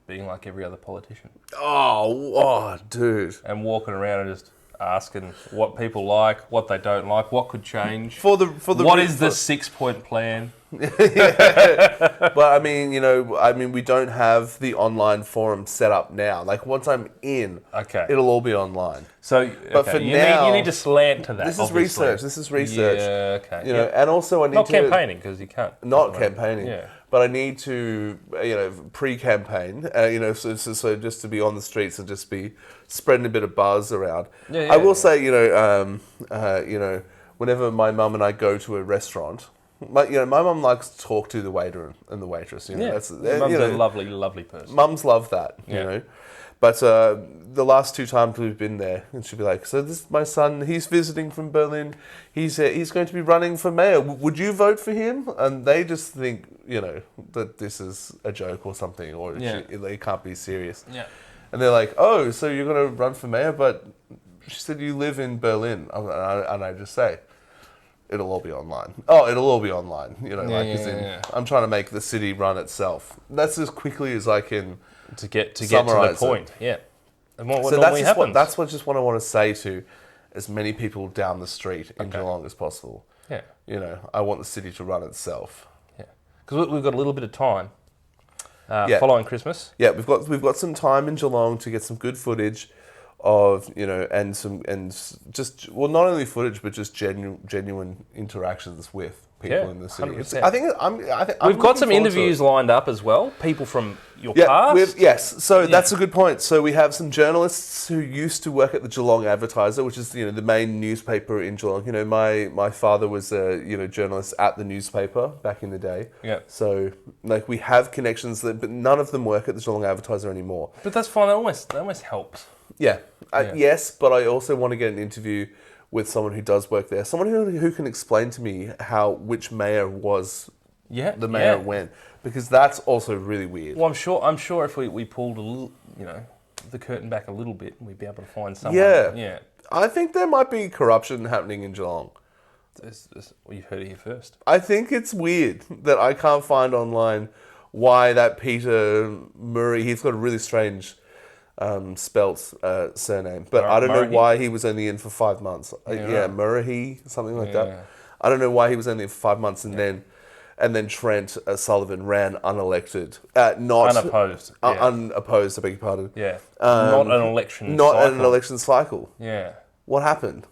being like every other politician Oh, dude. and walking around and just asking what people like, what they don't like, what could change. For the What is the 6-point plan? But I mean, we don't have the online forum set up now. Like once I'm in, Okay. it'll all be online. So, But for you now- need to slant to that. This is obviously. research. This is research. Yeah, okay. You know, and also I need Not to campaigning because you can't. not campaigning. Yeah. But I need to, pre-campaign. So just to be on the streets and just be spreading a bit of buzz around. Yeah, I will yeah. say, whenever my mum and I go to a restaurant, my mum likes to talk to the waiter and the waitress. Yeah. That's Mum's a lovely, lovely person. Mums love that, Yeah. But the last 2 times we've been there, and she'll be like, "So this is my son. He's visiting from Berlin. He's going to be running for mayor. Would you vote for him?" And they just think, that this is a joke or something, or Yeah. they can't be serious. Yeah. And they're like, "Oh, so you're going to run for mayor?" But she said you live in Berlin, and I just say, "It'll all be online." Oh, it'll all be online. Yeah. I'm trying to make the city run itself. That's as quickly as I can. To get to the Summarise it. point. Yeah. And what So normally happens. that's just what I want to say to as many people down the street in Geelong as possible. Yeah. I want the city to run itself. Yeah. Because we've got a little bit of time Yeah. following Christmas. Yeah, we've got some time in Geelong to get some good footage of not only footage but just genuine interactions with people Yeah, in the city. 100%. I think I'm We've looking got some forward to interviews it. lined up as well. People from your Yeah, past. yes. So that's a good point. So we have some journalists who used to work at the Geelong Advertiser, which is the main newspaper in Geelong. My father was a journalist at the newspaper back in the day. Yeah. So we have connections but none of them work at the Geelong Advertiser anymore. But that's fine. That almost helps. Yeah. Yeah. Yes, but I also want to get an interview with someone who does work there, someone who can explain to me which mayor was Yeah. the mayor yeah. when, because that's also really weird. Well, I'm sure if we pulled a little, the curtain back a little bit, we'd be able to find someone. Yeah. Yeah. I think there might be corruption happening in Geelong. Well, you've heard it here first. I think it's weird that I can't find online why that Peter Murray, he's got a really strange spelt surname, but I don't know Murray? why he was only in for 5 months. Yeah, right. Murray, something like Yeah. that. I don't know why he was only in for 5 months, and then Trent Sullivan ran unelected, not Unopposed. Yeah. unopposed. I beg your pardon. Yeah. Not an election Not cycle. an election cycle. Yeah. What happened?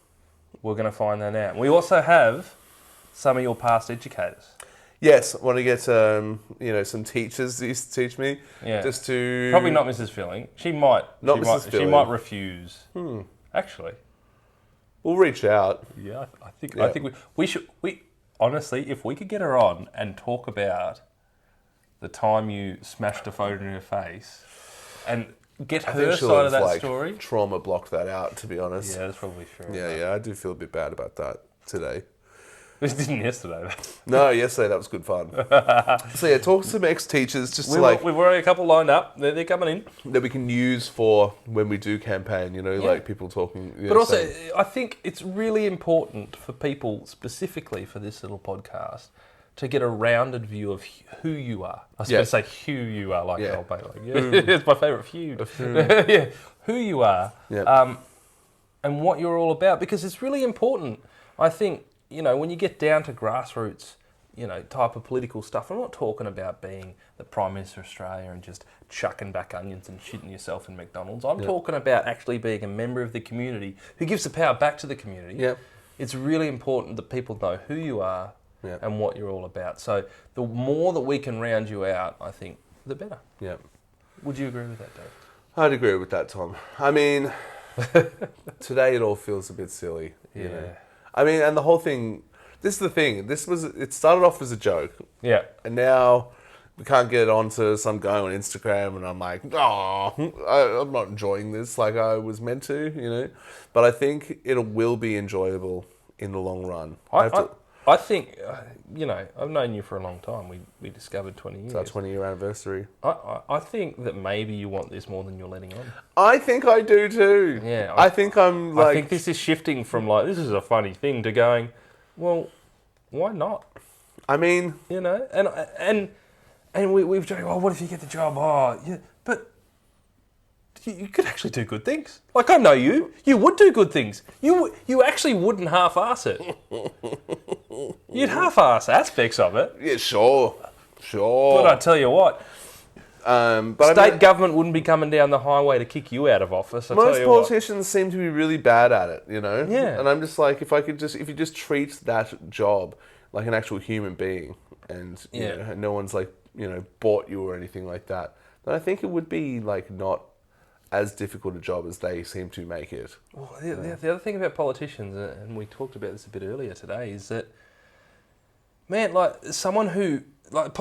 We're going to find that out. We also have some of your past educators. Yes, I want to get some teachers that used to teach me. Yeah. Just to Probably not Mrs. Filling. She might. Not she Mrs. Might, she Filling. might refuse. Actually. We'll reach out. Yeah, I think Yeah. we should. We honestly, if we could get her on and talk about the time you smashed a photo in her face, and get I her think she'll side of have, that story. trauma blocked that out, to be honest. Yeah, that's probably true. Yeah, I do feel a bit bad about that today. This didn't yesterday. No, yesterday that was good fun. So yeah, talk to some ex-teachers just to We've already a couple lined up. They're coming in. that we can use for when we do campaign. Like people talking. But also, saying, I think it's really important for people, specifically for this little podcast, to get a rounded view of who you are. I was Yeah. going to say who you are, like Yeah. Old Bay. It's my favourite feud. Yeah, who you are, Yeah. and what you're all about, because it's really important. I think, when you get down to grassroots, type of political stuff, I'm not talking about being the Prime Minister of Australia and just chucking back onions and shitting yourself in McDonald's. I'm talking about actually being a member of the community who gives the power back to the community. Yeah. It's really important that people know who you are Yeah. and what you're all about. So the more that we can round you out, I think, the better. yeah, Would you agree with that, Dave? I'd agree with that, Tom. I mean, today it all feels a bit silly. You know? I mean, and the whole thing. This is the thing. It started off as a joke. Yeah. And now we can't get onto some guy on Instagram, and I'm like, I'm not enjoying this like I was meant to, But I think it will be enjoyable in the long run. I think, I've known you for a long time. We discovered 20 years. It's our 20-year anniversary. I think that maybe you want this more than you're letting on. I think I do too. Yeah, I think I'm like... I think this is shifting from like, this is a funny thing, to going, well, why not? I mean... And we've joked, what if you get the job? Oh, yeah. But you could actually do good things. Like, I know you. You would do good things. You actually wouldn't half-ass it. You'd half-ass aspects of it. Yeah, sure. But I tell you what, But state government wouldn't be coming down the highway to kick you out of office. I tell most you what. politicians seem to be really bad at it, you know? Yeah. And I'm just like, if you just treat that job like an actual human being and, you Yeah. know, no one's like, you know, bought you or anything like that, then I think it would be like not as difficult a job as they seem to make it. Well, the other thing about politicians, and we talked about this a bit earlier today, is that, man, like someone who, like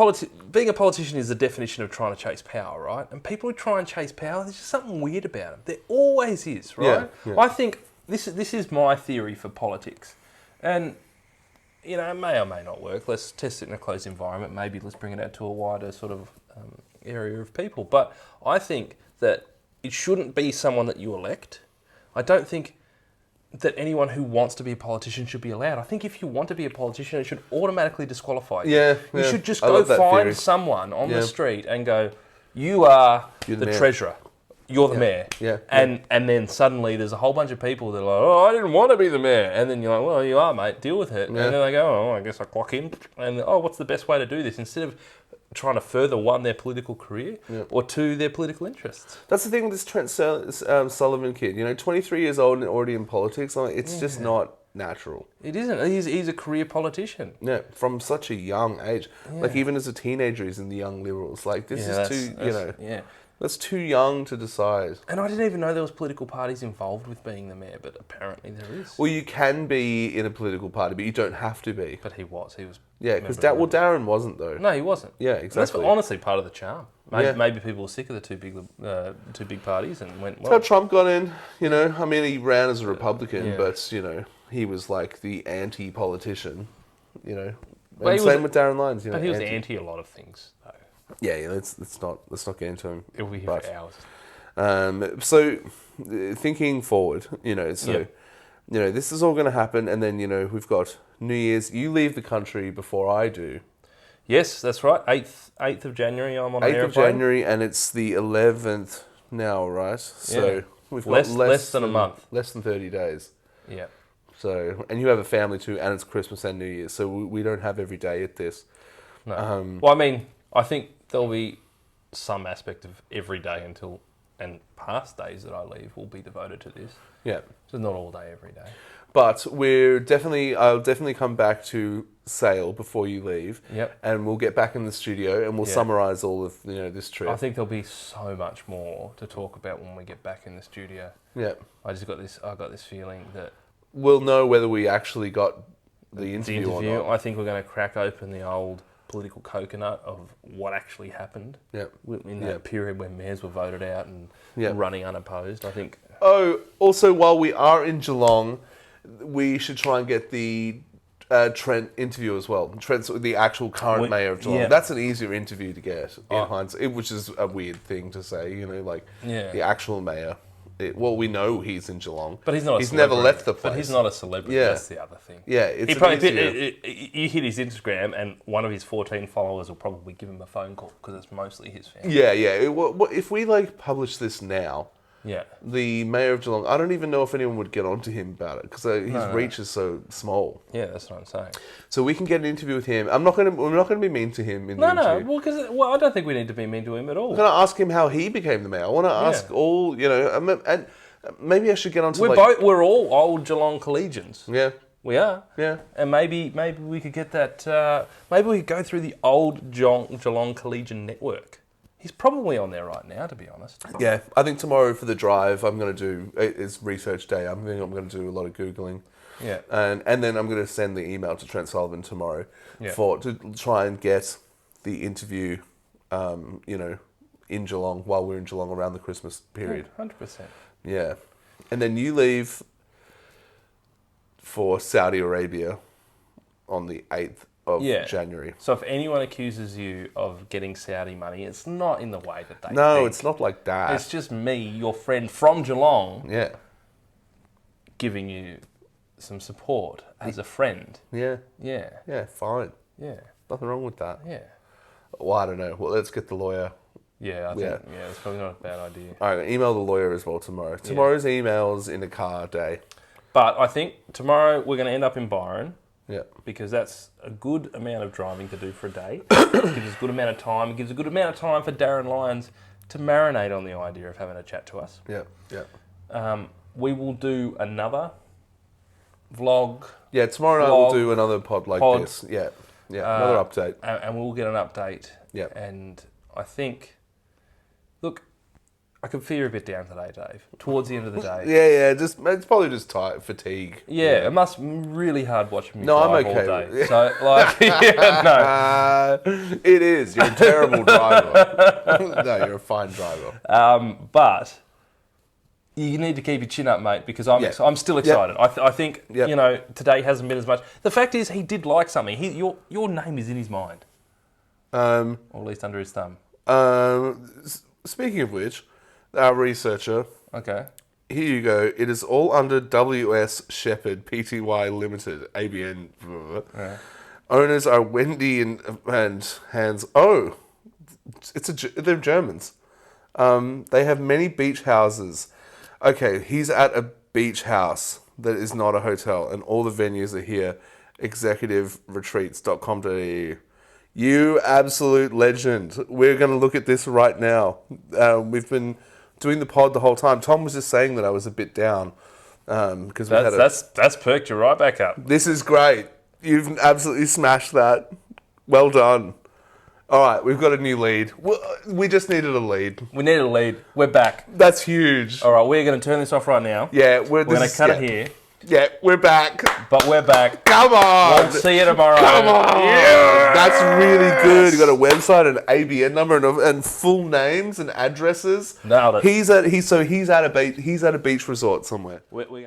being a politician is the definition of trying to chase power, right? And people who try and chase power, there's just something weird about them. There always is, right? Yeah, yeah. I think this is my theory for politics, and you know, it may or may not work. Let's test it in a closed environment. Maybe let's bring it out to a wider sort of area of people. But I think that it shouldn't be someone that you elect. I don't think that anyone who wants to be a politician should be allowed. I think if you want to be a politician, it should automatically disqualify you. Yeah, You yeah. should just I go love that find theory. someone on Yeah. the street and go, you are You're the the mayor. treasurer. You're the Yeah. mayor. Yeah, And then suddenly there's a whole bunch of people that are like, oh, I didn't want to be the mayor. And then you're like, well, you are, mate. Deal with it. Yeah. And then they go, oh, I guess I clock in. And, oh, what's the best way to do this? Instead of trying to further, one, their political career, or two, their political interests. That's the thing with this Trent Sullivan kid. You know, 23 years old and already in politics. Like, it's just not natural. It isn't. He's a career politician. Yeah, from such a young age. Like, even as a teenager, he's in the Young Liberals. Like, this is too, you know, Yeah. that's too young to decide. And I didn't even know there was political parties involved with being the mayor, but apparently there is. Well, you can be in a political party, but you don't have to be. But he was. He was. Yeah, because member of Darren wasn't, though. No, he wasn't. Yeah, And exactly. that's honestly part of the charm. Maybe, Yeah. maybe people were sick of the two big parties and went, That's well, how Trump got in, you know. I mean, he ran as a Republican, Yeah. but, you know, he was like the anti-politician, you know. Well, And he was same a- with Darren Lyons, you know. but he was anti a lot of things, though. Yeah, let's not get into him. It'll be here But, for hours. So, thinking forward, you know, Yeah. you know, this is all going to happen, and then, you know, we've got New Year's. You leave the country before I do. Yes, that's right. 8th of January, I'm on an 8th of airplane. January, and it's the 11th now, right? So Yeah. we've got Less than a month. less than 30 days. Yeah. So, and you have a family too, and it's Christmas and New Year's, so we don't have every day at this. No. Well, I mean, I think there'll be some aspect of every day until, and past days that I leave will be devoted to this. Yeah. So not all day, every day. But I'll definitely come back to Sale before you leave. Yep. And we'll get back in the studio and we'll Yeah. summarise all of, you know, this trip. I think there'll be so much more to talk about when we get back in the studio. Yeah. I got this feeling that We'll know whether we actually got the interview, or not. I think we're going to crack open the old political coconut of what actually happened Yep. in that Yep. period when mayors were voted out and Yep. running unopposed. I think. Oh, also, while we are in Geelong, we should try and get the Trent interview as well. Trent's the actual current mayor of Geelong. yeah. That's an easier interview to get in Oh. hindsight, which is a weird thing to say, you know, like Yeah. the actual mayor. Well, we know he's in Geelong. But he's not. He's never left the But place. he's not a celebrity. Yeah. That's the other thing. Yeah, it's He an probably easier- you hit his Instagram, and one of his 14 followers will probably give him a phone call because it's mostly his family. Yeah, yeah. If we like publish this now, Yeah. the mayor of Geelong, I don't even know if anyone would get onto him about it because his reach is so small. Yeah, that's what I'm saying. So we can get an interview with him. We're not going to be mean to him in the No, interview. well, I don't think we need to be mean to him at all. I'm going to ask him how he became the mayor. I want to ask all, you know, and maybe I should get onto We're all old Geelong collegians. Yeah, We are. yeah. And maybe we could get that. Maybe we could go through the old Geelong Collegian network. He's probably on there right now, to be honest. Yeah, I think tomorrow for the drive, I'm going to do, it's research day. I'm going to do a lot of Googling. Yeah. And then I'm going to send the email to Trent Sullivan tomorrow Yeah. to try and get the interview, you know, in Geelong while we're in Geelong around the Christmas period. 100%. Yeah. And then you leave for Saudi Arabia on the 8th of Yeah. January. So if anyone accuses you of getting Saudi money, it's not in the way that they No, think. it's not like that. It's just me, your friend from Geelong, Yeah. giving you some support as a friend. Yeah. Yeah. Yeah, fine. Yeah. Nothing wrong with that. Yeah. Well, I don't know. Well, let's get the lawyer Yeah, I think it's probably not a bad idea. All right, email the lawyer as well tomorrow. Tomorrow's emails in the car day. But I think tomorrow we're going to end up in Byron. Yeah. Because that's a good amount of driving to do for a day. It gives us a good amount of time. It gives a good amount of time for Darren Lyons to marinate on the idea of having a chat to us. Yeah. We will do another vlog. Yeah, tomorrow night we'll do another pod this. Yeah. Yeah, another update. And we'll get an update. Yeah. And I think, look, I can feel you're a bit down today, Dave. Towards the end of the day. Yeah. It's probably just tired, fatigue. Yeah, it must be really hard watching me No, I'm drive okay. all day. So, like, yeah, no. It is. You're a terrible driver. No, you're a fine driver. But you need to keep your chin up, mate, because I'm still excited. I think, today hasn't been as much. The fact is, he did like something. Your name is in his mind. Or at least under his thumb. Speaking of which, our researcher, Okay. here you go. It is all under W.S. Shepherd, Pty Limited, ABN. Yeah. Owners are Wendy and Hans. Oh, they're Germans. They have many beach houses. Okay, he's at a beach house that is not a hotel, and all the venues are here. executiveretreats.com.au. You absolute legend. We're going to look at this right now. We've been doing the pod the whole time. Tom was just saying that I was a bit down because that's perked you right back up. This is great. You've absolutely smashed that. Well done. All right, we've got a new lead. We just needed a lead. We needed a lead. We're back. That's huge. All right, we're going to turn this off right now. Yeah, we're going to cut it here. Yeah, we're back. But we're back. Come on. We'll see you tomorrow. Come on. Yes. That's really good. You got a website, an ABN number, and full names and addresses. Nailed it. He's at a beach resort somewhere. We're gonna